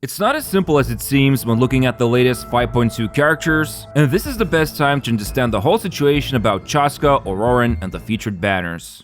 It's not as simple as it seems when looking at the latest 5.2 characters, and this is the best time to understand the whole situation about Chasca, Ororon, and the featured banners.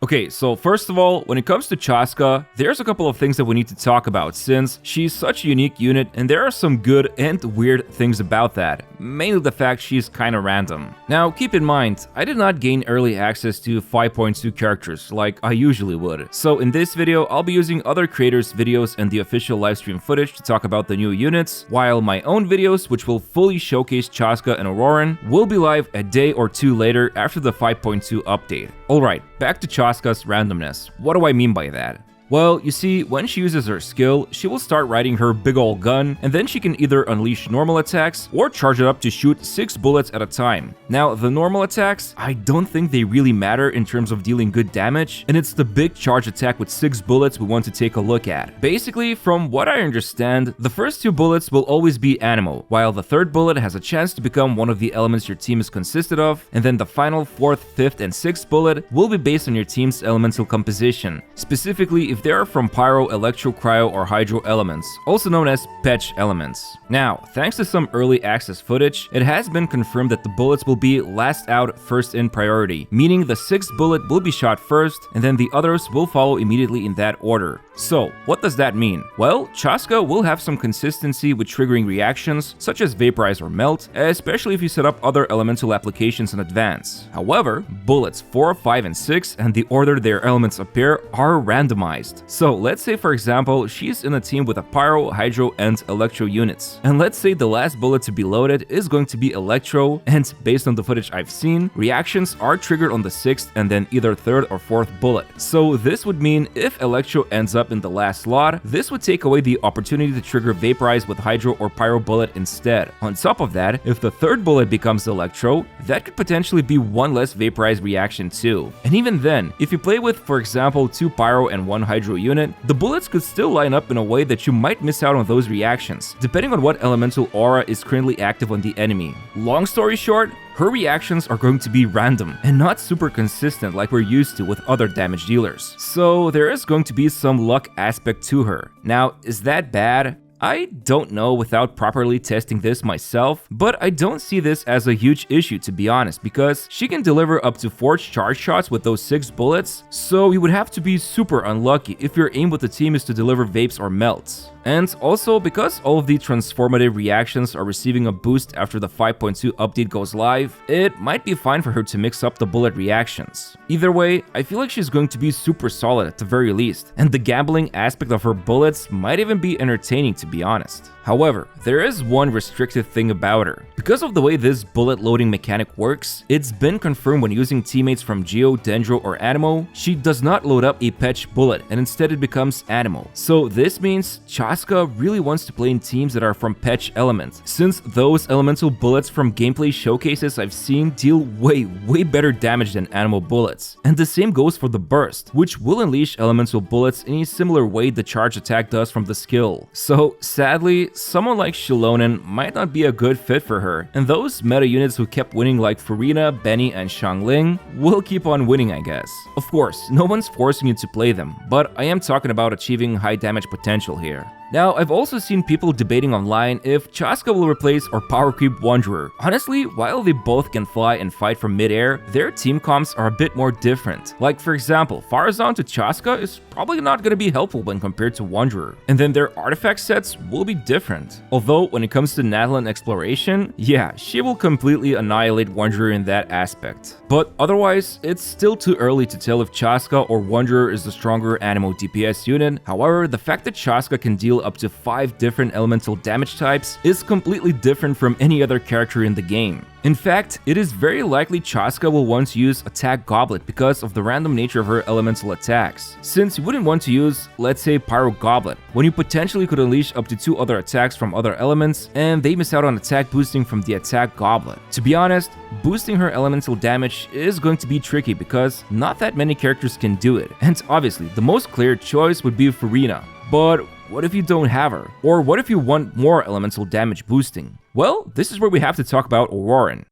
Okay, so first of all, when it comes to Chasca, there's a couple of things that we need to talk about since she's such a unique unit and there are some good and weird things about that, mainly the fact she's kinda random. Now, keep in mind, I did not gain early access to 5.2 characters like I usually would, so in this video, I'll be using other creators' videos and the official livestream footage to talk about the new units, while my own videos, which will fully showcase Chasca and Ororon, will be live a day or two later after the 5.2 update. Alright, back to Chasca's randomness. What do I mean by that? Well, you see, when she uses her skill, she will start riding her big ol' gun, and then she can either unleash normal attacks or charge it up to shoot 6 bullets at a time. Now, the normal attacks, I don't think they really matter in terms of dealing good damage, and it's the big charge attack with 6 bullets we want to take a look at. Basically, from what I understand, the first 2 bullets will always be Animo, while the 3rd bullet has a chance to become one of the elements your team is consisted of, and then the final 4th, 5th, and 6th bullet will be based on your team's elemental composition. Specifically, if they are from Pyro, Electro, Cryo, or Hydro elements, also known as Patch elements. Now, thanks to some early access footage, it has been confirmed that the bullets will be last out, first in priority, meaning the 6th bullet will be shot first, and then the others will follow immediately in that order. So, what does that mean? Well, Chasca will have some consistency with triggering reactions, such as Vaporize or Melt, especially if you set up other elemental applications in advance. However, bullets 4, 5, and 6, and the order their elements appear, are randomized. So let's say, for example, she's in a team with a Pyro, Hydro, and Electro units. And let's say the last bullet to be loaded is going to be Electro, and based on the footage I've seen, reactions are triggered on the 6th and then either 3rd or 4th bullet. So this would mean if Electro ends up in the last slot, this would take away the opportunity to trigger Vaporize with Hydro or Pyro bullet instead. On top of that, if the 3rd bullet becomes Electro, that could potentially be one less Vaporize reaction too. And even then, if you play with, for example, 2 Pyro and 1 Hydro unit, the bullets could still line up in a way that you might miss out on those reactions, depending on what elemental aura is currently active on the enemy. Long story short, her reactions are going to be random and not super consistent like we're used to with other damage dealers. So there is going to be some luck aspect to her. Now, is that bad? I don't know without properly testing this myself, but I don't see this as a huge issue, to be honest, because she can deliver up to 4 charge shots with those 6 bullets, so you would have to be super unlucky if your aim with the team is to deliver vapes or melts. And also, because all of the transformative reactions are receiving a boost after the 5.2 update goes live, it might be fine for her to mix up the bullet reactions. Either way, I feel like she's going to be super solid at the very least, and the gambling aspect of her bullets might even be entertaining, to be honest. However, there is one restrictive thing about her. Because of the way this bullet loading mechanic works, it's been confirmed when using teammates from Geo, Dendro, or Animo, she does not load up a Patch bullet, and instead it becomes Animo. So this means Chasca really wants to play in teams that are from Patch elements, since those elemental bullets from gameplay showcases I've seen deal way better damage than Animo bullets. And the same goes for the burst, which will unleash elemental bullets in a similar way the charge attack does from the skill. So sadly, someone like Shilonen might not be a good fit for her, and those meta units who kept winning like Furina, Benny, and Xiangling will keep on winning, I guess. Of course, no one's forcing you to play them, but I am talking about achieving high damage potential here. Now, I've also seen people debating online if Chasca will replace or power creep Wanderer. Honestly, while they both can fly and fight from mid-air, their team comps are a bit more different. Like, for example, Farazan to Chasca is probably not going to be helpful when compared to Wanderer, and then their artifact sets will be different. Although, when it comes to Nathalan exploration, yeah, she will completely annihilate Wanderer in that aspect. But otherwise, it's still too early to tell if Chasca or Wanderer is the stronger Animo DPS unit. However, the fact that Chasca can deal up to 5 different elemental damage types is completely different from any other character in the game. In fact, it is very likely Chasca will want to use Attack Goblet because of the random nature of her elemental attacks, since you wouldn't want to use, let's say, Pyro Goblet, when you potentially could unleash up to 2 other attacks from other elements, and they miss out on attack boosting from the Attack Goblet. To be honest, boosting her elemental damage is going to be tricky because not that many characters can do it, and obviously, the most clear choice would be Furina. But what if you don't have her? Or what if you want more elemental damage boosting? Well, this is where we have to talk about Ororon.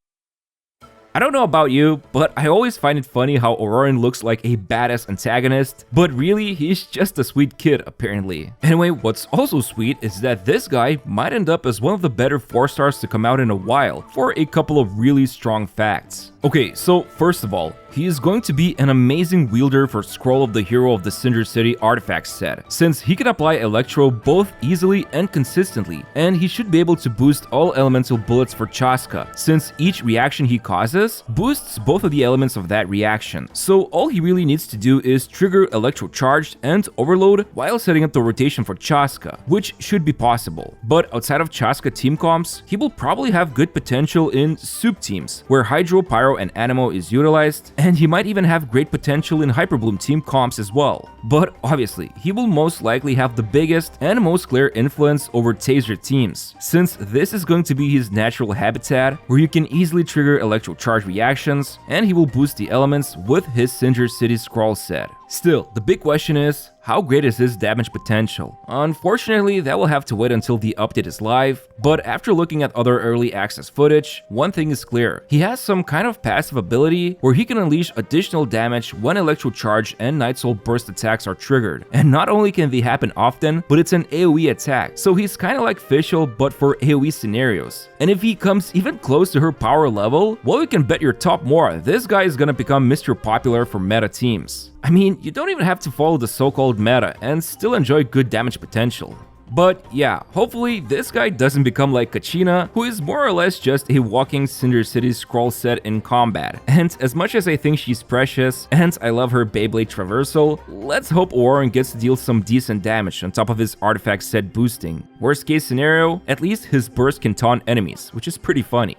I don't know about you, but I always find it funny how Ororon looks like a badass antagonist, but really he's just a sweet kid apparently. Anyway, what's also sweet is that this guy might end up as one of the better 4-stars to come out in a while for a couple of really strong facts. Okay, so first of all, he is going to be an amazing wielder for Scroll of the Hero of the Cinder City artifact set, since he can apply Electro both easily and consistently, and he should be able to boost all elemental bullets for Chasca, since each reaction he causes boosts both of the elements of that reaction. So all he really needs to do is trigger Electro Charged and Overload while setting up the rotation for Chasca, which should be possible. But outside of Chasca team comps, he will probably have good potential in soup teams, where Hydro, Pyro, and Anemo is utilized, and he might even have great potential in Hyperbloom team comps as well. But obviously, he will most likely have the biggest and most clear influence over Taser teams, since this is going to be his natural habitat, where you can easily trigger Electro Charge reactions, and he will boost the elements with his Cinder City Scroll set. Still, the big question is, how great is his damage potential? Unfortunately, that will have to wait until the update is live, but after looking at other early access footage, one thing is clear. He has some kind of passive ability where he can unleash additional damage when Electro Charge and Night Soul Burst attacks are triggered. And not only can they happen often, but it's an AoE attack, so he's kinda like Fischl but for AoE scenarios. And if he comes even close to her power level, well, you can bet your top more, this guy is gonna become Mr. Popular for meta teams. I mean, you don't even have to follow the so-called meta and still enjoy good damage potential. But yeah, hopefully this guy doesn't become like Kachina, who is more or less just a walking Cinder City scroll set in combat. And as much as I think she's precious, and I love her Beyblade traversal, let's hope Oren gets to deal some decent damage on top of his artifact set boosting. Worst case scenario, at least his burst can taunt enemies, which is pretty funny.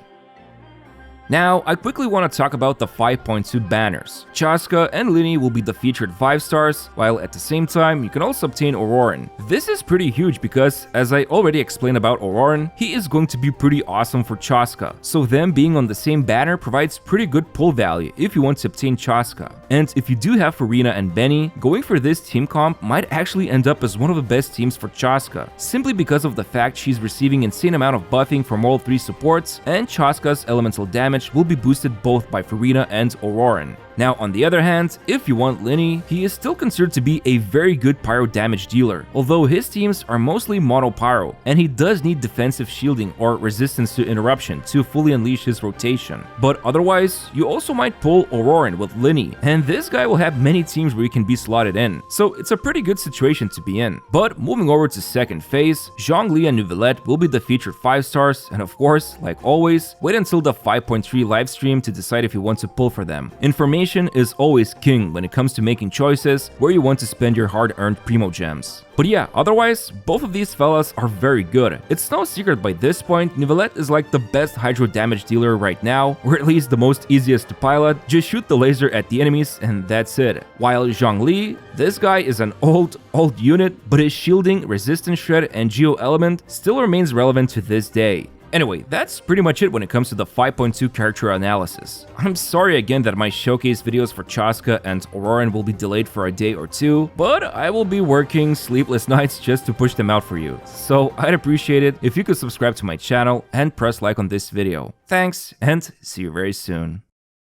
Now, I quickly want to talk about the 5.2 banners. Chasca and Lini will be the featured 5-stars, while at the same time, you can also obtain Ororon. This is pretty huge because, as I already explained about Ororon, he is going to be pretty awesome for Chasca, so them being on the same banner provides pretty good pull value if you want to obtain Chasca. And if you do have Farina and Benny, going for this team comp might actually end up as one of the best teams for Chasca, simply because of the fact she's receiving insane amount of buffing from all 3 supports, and Chasca's elemental damage will be boosted both by Farina and Ororon. Now, on the other hand, if you want Lini, he is still considered to be a very good pyro damage dealer, although his teams are mostly mono pyro, and he does need defensive shielding or resistance to interruption to fully unleash his rotation. But otherwise, you also might pull Ororon with Lini, and this guy will have many teams where you can be slotted in, so it's a pretty good situation to be in. But moving over to second phase, Zhongli and Neuvillette will be the featured 5-stars, and of course, like always, wait until the 5.3 livestream to decide if you want to pull for them. Information is always king when it comes to making choices where you want to spend your hard-earned Primo Gems. But yeah, otherwise, both of these fellas are very good. It's no secret by this point, Neuvillette is like the best hydro damage dealer right now, or at least the most easiest to pilot. Just shoot the laser at the enemies and that's it. While Zhongli, this guy is an old unit, but his shielding, resistance shred, and geo element still remains relevant to this day. Anyway, that's pretty much it when it comes to the 5.2 character analysis. I'm sorry again that my showcase videos for Chasca and Ororon will be delayed for a day or two, but I will be working sleepless nights just to push them out for you. So I'd appreciate it if you could subscribe to my channel and press like on this video. Thanks, and see you very soon.